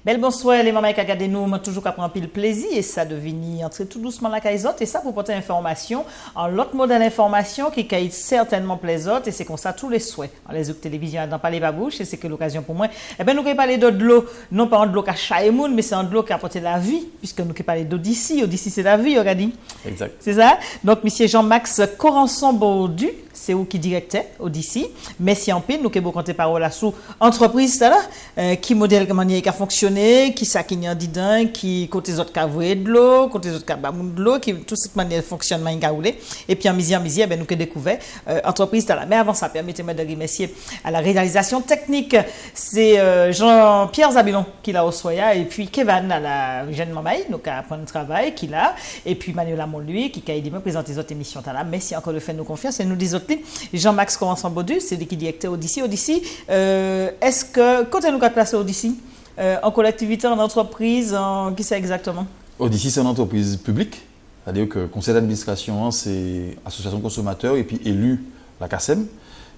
Bel bonsoir, les mamans qui regardent nous, m'ont toujours qu'à prendre pile plaisir et ça devient entrer tout doucement la caille et ça pour porter information en l'autre modèle d'information qui caille certainement plaisante et c'est comme ça tous les souhaits. En les télévision dans parler pas bouche et c'est que l'occasion pour moi. Eh ben nous qui parler de l'eau, non pas de l'eau qui a chaimoun mais c'est de l'eau qui a apporté la vie puisque nous qui parler d'Odyssée, Odyssée c'est la vie, regardez. Exact. C'est ça. Donc monsieur Jean-Max Corançon-Baudu, c'est où qui directait Odyssée. Merci en pile, nous qui vous comptez parole là sous entreprise ça là, qui modèle comment il a fonctionné, qui ça qui n'y a dedans, qui côté autres cavoué de l'eau, côté autres cabamoun de l'eau, qui tout cette manière fonctionnement il gaoulé. Et puis en misier ben nous qui découvert entreprise ça là. Mais avant ça permettez-moi de remercier à la réalisation technique, c'est Jean-Pierre Zabilon qui l'a au soya et puis Kevin à la jeune mamaï, donc à prendre le travail qui l'a et puis Manuel Amon lui qui a aidé à présenter les autres émissions là. Merci encore de faire nous confiance et nous des autres Jean-Max Corançon-Baudu, c'est lui qui directeur Odyssée. Odyssée, est-ce que, quand nous avons placé Odyssée, en collectivité, en entreprise, qui c'est exactement? Odyssée, c'est une entreprise publique, c'est-à-dire que le conseil d'administration, c'est association consommateur et puis élu la CACEM,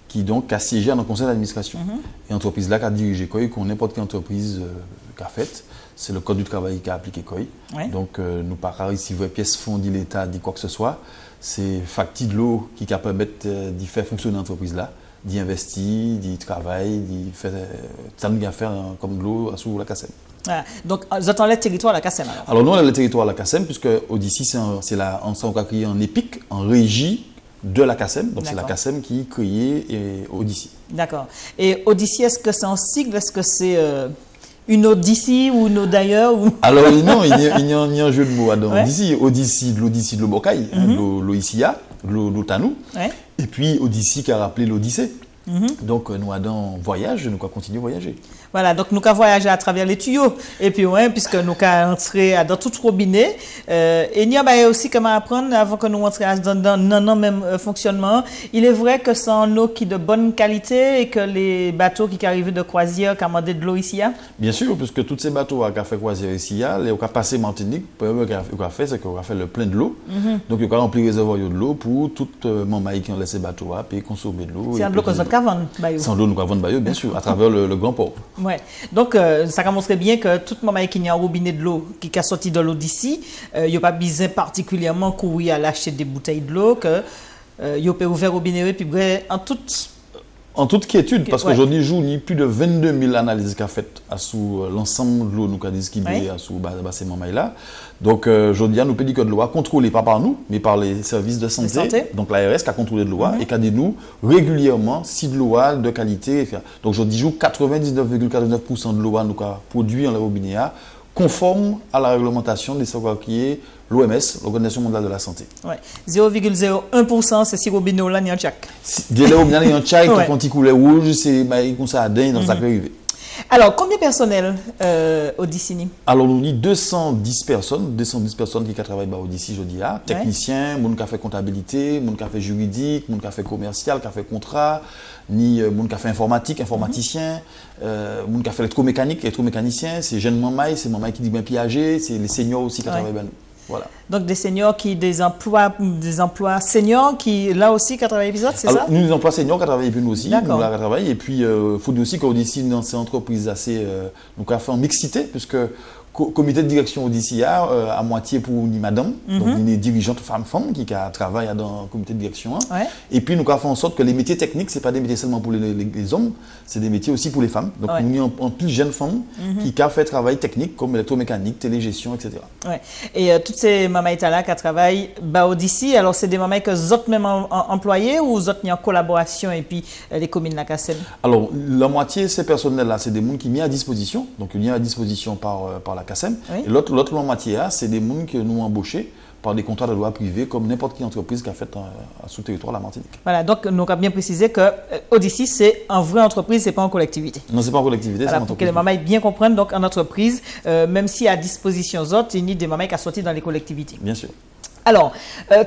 qui donc a siégé dans le conseil d'administration. Et l'entreprise là qui a dirigé COI, qu'on n'importe quelle entreprise qui a fait, c'est le code du travail qui a appliqué COI. Ouais. Donc nous pas ici voir pièce fondée l'État dit quoi que ce soit. C'est facture de l'eau qui permet de faire fonctionner l'entreprise là, d'y investir, d'y travailler, d'y faire ça nous a faire comme de l'eau sous la CACEM. Voilà. Donc vous entendez le territoire de la CACEM alors nous on a le territoire de la CACEM puisque Odyssée c'est la on a créé en EPIC en régie de la CACEM, donc c'est la CACEM qui créé Odyssée. D'accord. Et Odyssée, est-ce que c'est en sigle, est-ce que c'est une autre d'ici ou une autre d'ailleurs ou... Alors non, il y a un jeu de mots dans Odyssée. Odyssée de l'Odyssée de l'Obocaï, l'Oïsia, l'Otanou. Et puis Odyssée qui a rappelé l'Odyssée. Donc nous avons voyage, nous allons continuer à voyager. Voilà, donc nous allons voyager à travers les tuyaux. Et puis puisque nous allons entrer dans tout robinet. Et il y a aussi comment apprendre avant que nous entrions dans le même fonctionnement. Il est vrai que c'est en eau qui est de bonne qualité et que les bateaux qui arrivent de croisière qui ont demandé de l'eau ici. Bien sûr, puisque tous ces bateaux qui ont fait croisière ici, ils ont passé Martinique, ce qu'ils ont fait, c'est qu'ils ont fait le plein de l'eau. Donc ils ont rempli le réservoir de l'eau pour tout le monde qui ont laissé ces bateaux et consommer de l'eau. C'est de l'eau que nous avons vendre. Sans l'eau, nous avons vendre, bien sûr, à travers le grand port. Ouais. Donc, ça montre bien que tout le moment qu'il y a un robinet de l'eau qui a sorti de l'eau d'ici, il n'y a pas besoin particulièrement courir à l'acheter des bouteilles de l'eau, que il peut ouvrir le robinet et puis en toute quiétude, parce qu'aujourd'hui, il y a plus de 22 000 analyses qu'a faites sous l'ensemble de l'eau, nous avons distribué sous ces mamans-là. Donc, aujourd'hui, nous peut dire que de l'eau contrôlée pas par nous, mais par les services de santé. Donc, l'ARS qui a contrôlé de l'eau et qui a dit nous régulièrement si de l'eau de qualité. Donc, aujourd'hui, 99,49% de l'eau nous a produit en robinet conforme à la réglementation des savoirs qui est l'OMS, l'Organisation mondiale de la santé. Ouais. 0,01% c'est si robinet là ni en tchak. Des robinet ni en tchak qui font petit couleur rouge, c'est comme ça à dingue dans sa arrivé. Alors, combien de personnel Odyssée? Alors, nous avons 210 personnes qui travaillent à Odyssée, je dis là. Techniciens, gens qui fait comptabilité, gens qui fait juridique, gens qui fait commercial, qui fait contrat, ni gens qui fait informatique, informaticien, gens qui fait électromécanique, électromécanicien, c'est jeunes mamans, c'est mamans qui disent bien piager, c'est les seniors aussi qui travaillent bien. Voilà. Donc des seniors des emplois seniors qui là aussi qui travaillent épisode, c'est ça? Nous des emplois seniors qui travaillent nous aussi, nous là travaillons et puis il faut dire aussi qu'Odyssée dans ces entreprises assez nous avons fait en mixité puisque comité de direction Odyssée à moitié pour ni madame, donc une dirigeante femme qui travaille dans le comité de direction. Et puis nous avons fait en sorte que les métiers techniques, ce n'est pas des métiers seulement pour les hommes, c'est des métiers aussi pour les femmes. Donc nous avons en plus jeunes femmes qui ont fait travail technique comme électromécanique, télégestion, etc. Et toutes ces mamans-là qui travaillent à Odyssée, alors c'est des mamans que vous êtes même employés ou vous êtes en collaboration et puis les communes de la CACEM? Alors la moitié de ces personnels-là, c'est des gens qui sont mis à disposition, donc mis à disposition par la CACEM. Et l'autre moitié, c'est des gens que nous embauchés par des contrats de loi privée comme n'importe quelle entreprise qui a fait sous le territoire de la Martinique. Voilà, donc nous avons bien précisé que Odyssée, c'est en vraie entreprise, ce n'est pas en collectivité. Non, ce n'est pas en collectivité, voilà, c'est en entreprise. Pour que les mamans bien comprennent, donc en entreprise, même si à disposition autres, il y a des mamans qui sont sortis dans les collectivités. Bien sûr. Alors,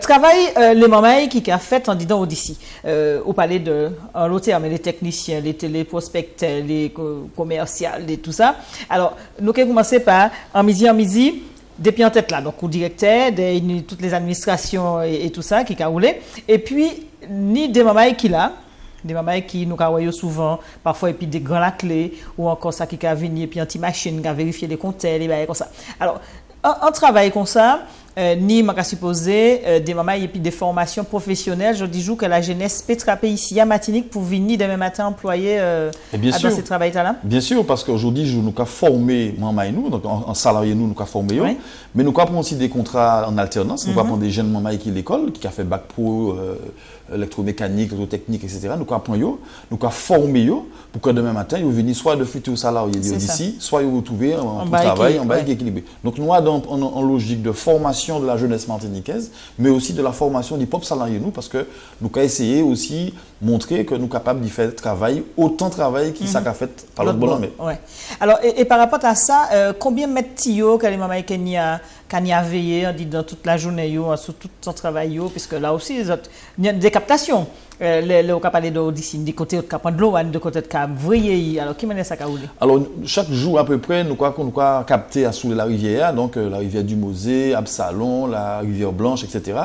travail les mamans qui a fait en disant Odyssée. Au palais de l'autre terme, les techniciens, les téléprospecteurs, les commerciaux, et tout ça. Alors, nous allons commencer par en midi, depuis en tête là, donc au directeur, toutes les administrations et tout ça qui a roulé. Et puis, ni des mamans qui là, Des mamans qui nous voyons souvent, parfois, et puis des grands la clé, ou encore ça qui a venir, et puis une petite machine qui a vérifié les compteurs, et bien comme ça. Alors, un travail comme ça, ni m'a supposé des mamans et puis des formations professionnelles. Je dis que la jeunesse peut trapper ici à Martinique pour venir demain matin employer dans ce travail-là. Bien sûr, parce qu'aujourd'hui, nous avons formé maman et nous, donc en salarié nous avons formé, oui. Mais nous avons aussi des contrats en alternance. Nous avons prendre des jeunes mamans qui l'école, qui a fait bac pro, électromécanique, électrotechnique, etc. Nous avons prendre nous avons formé pour que demain matin, ils viennent soit de futurs salariés d'ici, soit ils retrouver un travail en bail équilibré. Donc nous avons en logique de formation de la jeunesse martiniquaise, mais aussi de la formation des propres salariés nous, parce que nous avons essayé aussi montrer que nous sommes capables de faire travail, autant de travail qui s'est fait par l'autre bonhomme. Ouais. Alors, et par rapport à ça, combien de mètres tio que les mamans qui a veillé dans toute la journée, sur tout son travail, puisque là aussi, il y a des captations. On a parlé d'ici, des côtés de prendre de l'eau, des côtés de vriller. Alors, qui mène ça à rouler? Alors, chaque jour à peu près, nous avons capté à sous la rivière, donc la rivière du Mosée, Absalon, la rivière Blanche, etc.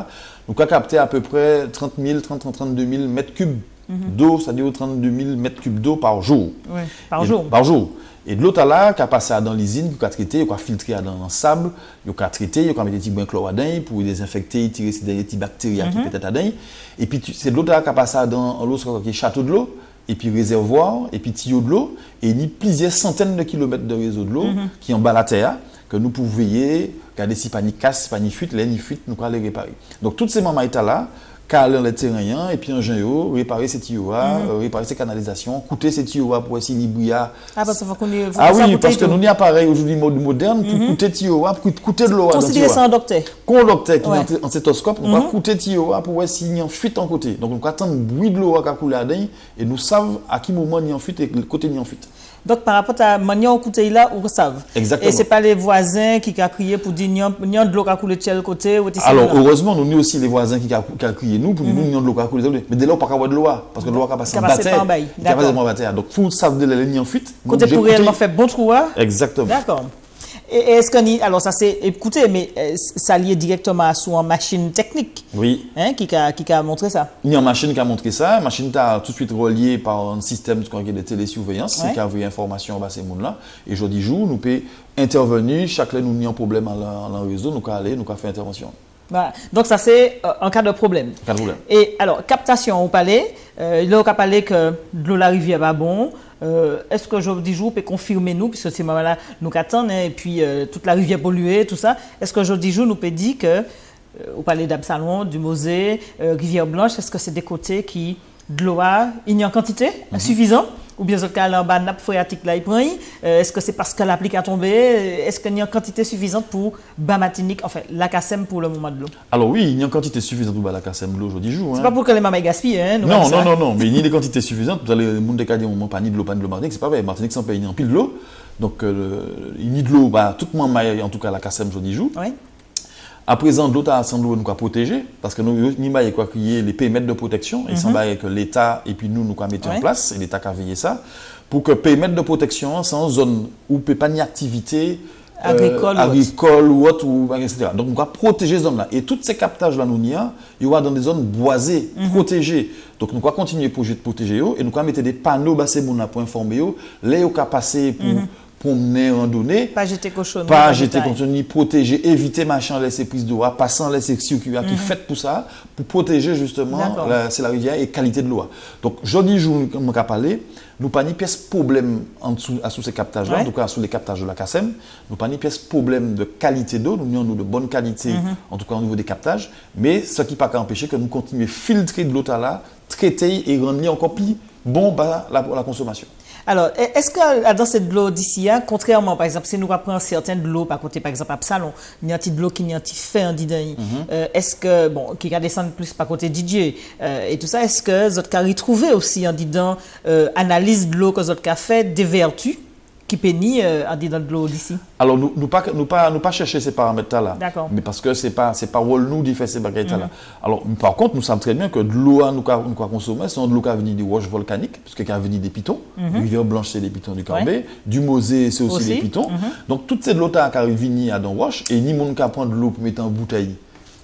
Nous avons capté à peu près 32 000 mètres cubes d'eau, c'est-à-dire 32 000 mètres cubes d'eau par jour. Oui, par jour. Par jour. Et de l'autre là, qui a passé dans l'usine, qui a traité, qui a filtré dans le sable, qui a traité, qui a mis des petits bains chloradin pour désinfecter, tirer des petits bactéries qui peut-être à dedans. Et puis c'est de l'autre là qui a passé dans l'autre qui est château de l'eau, et puis réservoir, et puis tuyau de l'eau, et il y a plusieurs centaines de kilomètres de réseau de l'eau qui en bas la terre, que nous pouvons veiller, regarder si pas ni casse, si pas ni fuite, les ni fuite, nous allons les réparer. Donc toutes ces moments états là, caler les terrains et puis un géo, réparer ces tuyaux, réparer ces canalisations, coûter ces tuyaux pour essayer de bouillir. Ah, parce qu'on oui, parce que nous avons des appareils aujourd'hui moderne pour coûter tuyaux, pour coûter de l'eau. Considérez ça un docteur. Quand docteur qui est en stéthoscope, on va coûter tuyaux pour essayer s'il y a une fuite en côté. Donc on attend le bruit de l'eau qui a coulé à dedans et nous savons à quel moment il y a une fuite et le côté il y a une fuite. Donc, par rapport à manière où côté là, vous savez. Exactement. Et ce n'est pas les voisins qui ont crié pour dire qu'il y a de l'eau qui a coulé de tel côté. Alors, heureusement, nous avons aussi les voisins qui ont crié nous pour dire qu'il y a de l'eau qui a coulé de tel côté. Mais dès là, on ne peut pas avoir de l'eau, parce que l'eau a passé en bataille. Donc, il faut savoir de la ligne en fuite. Côté pour réellement faire bon trou. Exactement. D'accord. Et est-ce que alors ça c'est écoutez, mais ça lié directement sur une machine technique. Oui. Hein, qui a montré ça. Il y a une machine qui a montré ça. La machine est tout de suite reliée par un système de télésurveillance qui a envoyé information à ces mondes-là. Et jeudi jour, nous pouvons intervenir. Chaque fois nous avons un problème dans le réseau, nous pouvons aller, nous pouvons faire intervention. Voilà. Donc ça c'est en cas de problème. En cas de problème. Et alors captation au palais, là on a parlé que de l'eau la rivière va bon. Est-ce que jeudi jour peut confirmer nous, puisque ces moments-là nous attendent, et puis toute la rivière polluée, tout ça. Est-ce que jeudi jour nous peut dire que au palais d'Absalon, du Mosée, rivière Blanche, est-ce que c'est des côtés qui de l'eau il y a en quantité suffisante? Ou bien ce cas en bas nappe phréatique là il prend. Est-ce que c'est parce que l'applique a tombé? Est-ce qu'il y a une quantité suffisante pour Martinique, enfin la CACEM pour le moment de l'eau? Alors oui, il y a une quantité suffisante pour la CACEM de l'eau aujourd'hui jour. C'est pas pour que les mamans gaspillent, hein? Non, mais il y a des quantités suffisantes. Vous allez le monde des cas dire pas ni de l'eau Martinique, c'est pas vrai. Martinique sans payer en pile de l'eau. Donc il y a de l'eau, tout le monde en tout cas la CACEM aujourd'hui jour. Oui. À présent, l'eau a sans nous protéger parce que nous avons quoi crier les périmètres de protection. Il semble que l'État et puis nous avons mis en place et l'État a veillé ça pour que périmètres de protection sans zone où peut pas ni activité agricole ou autre, etc. Donc, on va protéger ces zones-là. Et tous ces captages-là, il y aura dans des zones boisées, protégées. Donc, nous allons continuer à protéger et nous allons mettre des panneaux pour informer les qui passer pour mener randonnée. Pas jeter cochon. Pas jeter cochon, protéger, éviter machin, laisser prise d'eau, passant les circuits qui fait pour ça, pour protéger justement c'est la rivière et qualité de l'eau. Donc, jeudi jour, comme on a parlé, nous pas ni pièce problème sous ces captages-là, en tout cas sous les captages de la CACEM, nous pas ni pièce problème de qualité d'eau, nous avons de bonne qualité, en tout cas au niveau des captages, mais ce qui ne peut pas empêcher que nous continuions à filtrer de l'eau là, traiter et rendre encore plus bon la consommation. Alors, est-ce que dans cette l'eau d'ici, contrairement, par exemple, si nous reprenons certaines de l'eau, par côté, par exemple, à Absalon, il y a un petit de l'eau qui est un petit fait en didani, est-ce que, bon, qui va descendre plus par côté DJ et tout ça, est-ce que vous avez retrouvé aussi en disant analyse de l'eau que vous avez fait des vertus qui pénit en disant de l'eau d'ici? Alors, nous pas chercher ces paramètres-là. D'accord. Mais parce que c'est pas rôle nous d'y faire ces bagages-là. Alors, par contre, nous savons très bien que de l'eau nous consommer, c'est de l'eau qui a venu des roches volcaniques, puisque qui a venu des pitons. Rivière Blanche, c'est des pitons du Cambé. Du Mosée, c'est aussi des pitons. Donc, toutes ces eaux qui a venu à dans roche, et ni monde qui prendre de l'eau pour mettre en bouteille.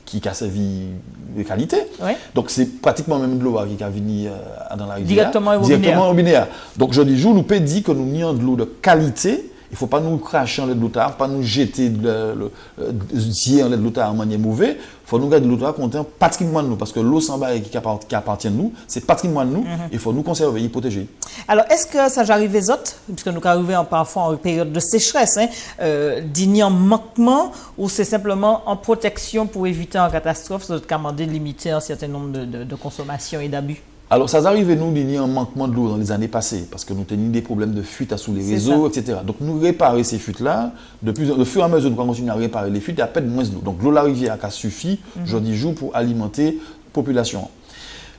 qui a servi de qualité. Ouais. Donc c'est pratiquement même de l'eau qui a venu dans la rivière. Directement au Binéa. Donc je dis, nous peut dire que nous avons de l'eau de qualité. Il ne faut pas nous cracher en l'aide de l'eau, pas nous jeter de l'aide de l'eau en manière mauvaise. Il faut nous garder de l'eau qu'on est un patrimoine de nous. Parce que l'eau sans barre qui appartient à nous, c'est patrimoine de nous. Il faut nous conserver et protéger. Alors, est-ce que ça j'arrive les autres, puisque nous arrivons parfois en période de sécheresse, d'igner en manquement ou c'est simplement en protection pour éviter une catastrophe, c'est de limiter un certain nombre de consommations et d'abus? Alors, ça arrive nous d'igner un manquement de l'eau dans les années passées, parce que nous tenions des problèmes de fuite sous les réseaux, etc. Donc, nous réparer ces fuites-là, de fur et à mesure, nous continuons à réparer les fuites, il y a peine moins d'eau. Donc, l'eau de la rivière a suffi, je dis jour, pour alimenter la population.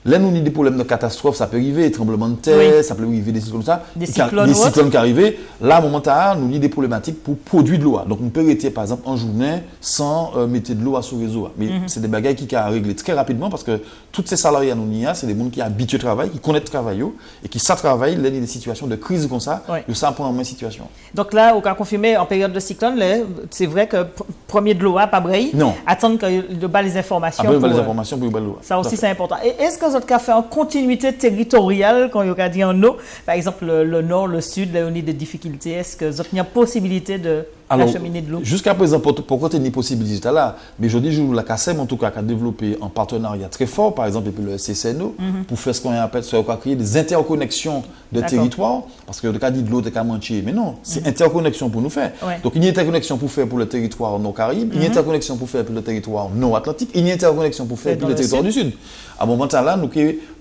Là, nous avons des problèmes de catastrophe, ça peut arriver, tremblements de terre, ça peut arriver des cyclones comme ça. Des cyclones qui arrivent. Là, à un moment donné, nous avons des problématiques pour produire de l'eau. Donc, nous pouvons arrêter, par exemple, en journée sans mettre de l'eau sur le réseau. Mais c'est des bagages qui ont réglé très rapidement parce que tous ces salariés à nous, c'est des gens qui sont habitués au travail, qui connaissent le travail et qui savent travailler. Là, il y a des situations de crise comme ça, ils savent prendre en main situation. Donc là, au cas confirmé, en période de cyclone, c'est vrai que premier de l'eau, pas briller. Non. Attendre qu'il y ait les informations. Après, les informations pour l'eau. Ça aussi, c'est important. Et est-ce que vous avez fait en continuité territoriale, quand il y a dit en eau, par exemple le nord, le sud, là, on a des difficultés, est-ce que vous avez une possibilité d'acheminer de l'eau? Jusqu'à présent, pourquoi il y a une possibilité là? Mais je dis, la CACEM, en tout cas, qui a développé un partenariat très fort, par exemple, avec le CCNO, pour faire ce qu'on appelle, créer des interconnexions de territoires, parce que le cas dit de l'eau, c'est qu'à mentir, mais non, c'est interconnexion pour nous faire. Ouais. Donc, il y a une interconnexion pour faire pour le territoire nord-Caraïbe, il y a une interconnexion pour faire pour le territoire nord-Atlantique, il y a une interconnexion pour faire pour le territoire du Sud. À un moment là, nous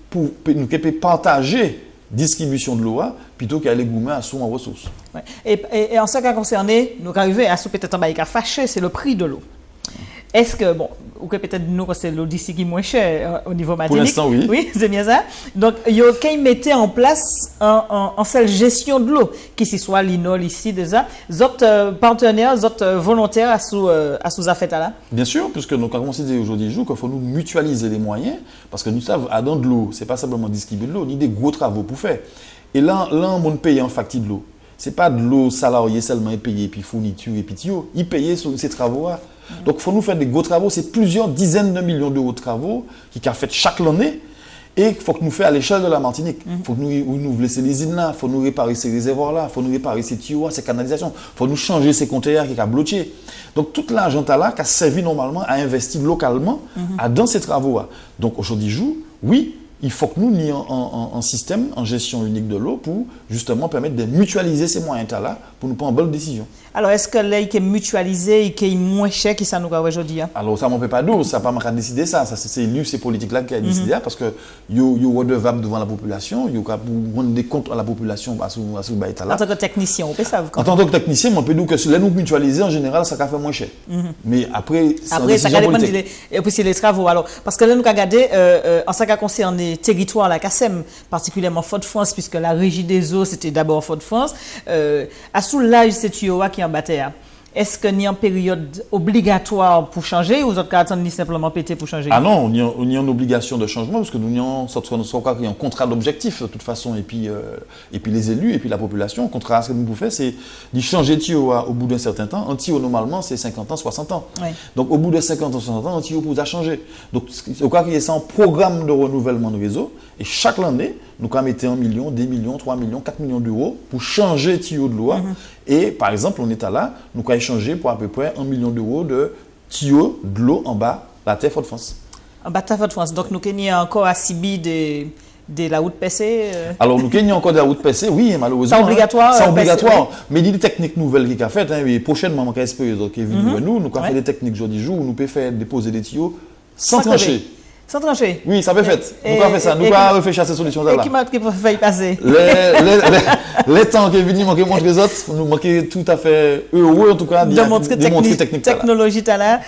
pouvons partager distribution de l'eau plutôt qu'aller goumer à son ressources. Ouais. Et en ce qui a concerné, nous arrivons à ce peut-être un cas fâché, c'est le prix de l'eau. Est-ce que, bon, ou que peut-être nous, c'est l'eau d'ici qui est moins cher au niveau matériel. Pour l'instant, oui. Oui, c'est bien ça. Donc, il y a qui mettait en place en seule gestion de l'eau, qui soit l'INOL ici déjà, d'autres partenaires, d'autres volontaires à sous affaires là. Bien sûr, puisque nous avons considéré aujourd'hui qu'il faut nous mutualiser les moyens, parce que nous savons, à dans de l'eau, ce n'est pas simplement distribuer de l'eau, ni des gros travaux pour faire. Et là, on paye en facture de l'eau. Ce n'est pas de l'eau salariée seulement payée, puis fourniture et puis tuyau. Ils payent sur ces travaux-là. Donc, il faut nous faire des gros travaux. C'est plusieurs dizaines de millions d'euros de travaux qui sont faits chaque année. Et il faut que nous fassions à l'échelle de la Martinique. Il faut que nous laissions les usines là, il faut nous réparer ces réservoirs-là, il faut nous réparer ces tuyaux, ces canalisations, il faut nous changer ces conteneurs qui sont bloqués. Donc, tout l'argent là qui a servi normalement à investir localement dans ces travaux-là. Donc, aujourd'hui, oui, il faut que nous ayons un système en gestion unique de l'eau pour justement permettre de mutualiser ces moyens-là pour nous prendre une bonne décision. Alors, est-ce que là, il est mutualisé, il est moins cher que ça nous a aujourd'hui? Alors, ça ne m'en fait pas d'eau, ça n'a pas qu'à décider ça. C'est l'élu, ces politiques-là qui a décidé ça parce que ils sont redevables devant la population, ils ont rendre des comptes à la population à ce bail-là. En tant que technicien, on peut ça. En tant que technicien, on peut dire que si nous mutualiser, en général, ça va faire moins cher. Mais après, ça dépend et puis c'est les travaux. Alors, parce que là, nous avons regardé, en ce qui concerne les territoires, la CACEM, particulièrement Fort-de-France, puisque la régie des eaux, c'était d'abord Fort-de-France, à sous l'âge, c'est Tuyauа qui en battait. Est-ce qu'il y a une période obligatoire pour changer ou vous attendez simplement péter pour changer? Ah non, on y a une obligation de changement parce que nous avons un contrat d'objectif de toute façon et puis les élus et puis la population. Le contrat, ce que nous pouvons faire, c'est de changer de tuyau au bout d'un certain temps. Un tuyau, normalement, c'est 50 ans, 60 ans. Oui. Donc, au bout de 50 ans, 60 ans, un tuyau peut changer. Donc, au cas qu'il y ait un programme de renouvellement de réseau et chaque année, nous avons mis 1 million, 2 millions, 3 millions, 4 millions d'euros pour changer de tuyau de l'eau. Et par exemple, on est là, nous avons échangé pour à peu près 1 million d'euros de tuyaux de l'eau en bas de la terre Fort-de-France. En bas de la Fort-de-France. Donc, nous avons encore à Sibi de la route PC. Alors, nous avons encore de la route PC, oui, malheureusement. C'est obligatoire. C'est obligatoire. Mais il y a des techniques nouvelles qui ont fait. Et prochainement, on va espérer qui est venu nous. Nous avons fait des techniques jour du jour où nous pouvons faire déposer des tuyaux sans trancher. Sans trancher? Oui, ça peut faire. Nous avons fait ça. Nous avons réfléchi à ces solutions-là. Et qui peut faire y passer? Les temps qui est venu manquer montrer les autres, nous manquer tout à fait heureux en tout cas de montrer technologie là.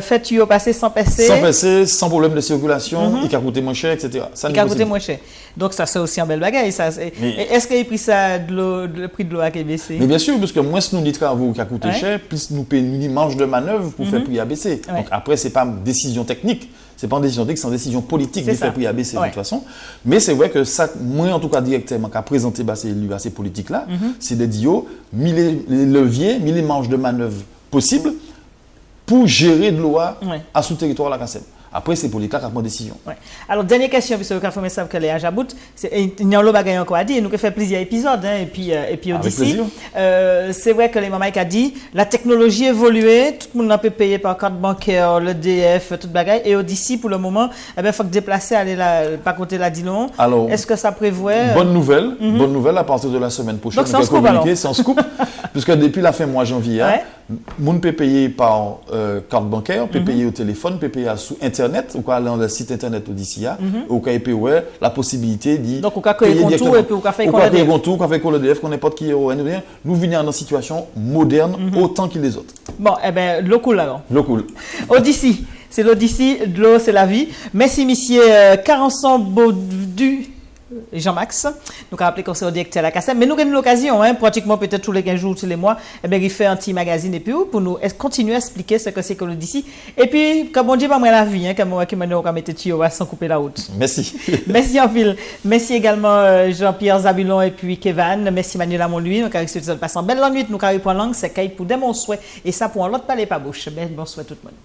Fait tuyau passer sans passer. Sans passer, sans problème de circulation, et qui a coûté moins cher, etc. Ça qui a coûté moins cher. Donc ça c'est aussi un bel bagage. Est-ce qu'il a pris ça le prix de l'eau a baissé? Mais bien sûr, parce que moins nous des travaux qui a coûté cher, plus nous payons une marge de manœuvre pour faire le prix à baisser. Donc après c'est pas une décision technique. C'est pas une décision technique, c'est une décision politique de faire prix à baisser de toute façon. Mais c'est vrai que ça, moi en tout cas directement, qui a présenté ces politiques-là, c'est de dire, mis les leviers, mis les marges de manœuvre possibles pour gérer de l'eau Ouais. à sous territoire la CACEM. Après, c'est pour l'État qui prend décision. Ouais. Alors, dernière question, puisque le café message que les Ajabout, il y a un lot de encore à dire, nous avons fait plusieurs épisodes, hein, et puis Avec d'ici. plaisir. C'est vrai que les mamans a dit, la technologie évolue, tout le monde peut payer par carte bancaire, le DF, tout bagaille, et d'ici, pour le moment, eh ben, faut que déplacer, aller là, pas compter la Dillon. Alors, est-ce que ça prévoit bonne nouvelle à partir de la semaine prochaine. Donc, sans scoop, communiquer sans scoop, puisque depuis la fin mois janvier, Ouais. moun peut payer par carte bancaire, peut payer au téléphone, peut payer sur Internet, ou quoi aller dans le site Internet d'Odicia, ou quoi ouais, la possibilité d'y Donc, on peut créer un compte et puis on peut faire un compte, on peut faire le DF, qu'on n'importe qui au NODR. Nous venons dans une situation moderne autant que les autres. Bon, eh bien, l'eau coule alors. L'eau cool. Odyssey, c'est l'Odyssey, de l'eau, c'est la vie. Merci, monsieur Carençon Baudu. Jean-Max, nous avons appelé conseiller directeur à la CACEM, mais nous avons l'occasion, hein, pratiquement peut-être tous les 15 jours, tous les mois, eh bien, il fait un petit magazine et puis pour nous continuer à expliquer ce que c'est que l'Odyssey. Et puis, comme on dit, pas moi la vie, hein, comme on va mettre tuyau sans couper la route. Merci. Merci en ville. Merci également Jean-Pierre Zabulon et puis Kevin. Merci Manuel Amon-Louis. Nous avons passé une belle nuit, nous avons eu pour langue, c'est qu'il pour des bons souhaits. Et ça pour l'autre palais pas bouche. Ben, bon souhait tout le monde.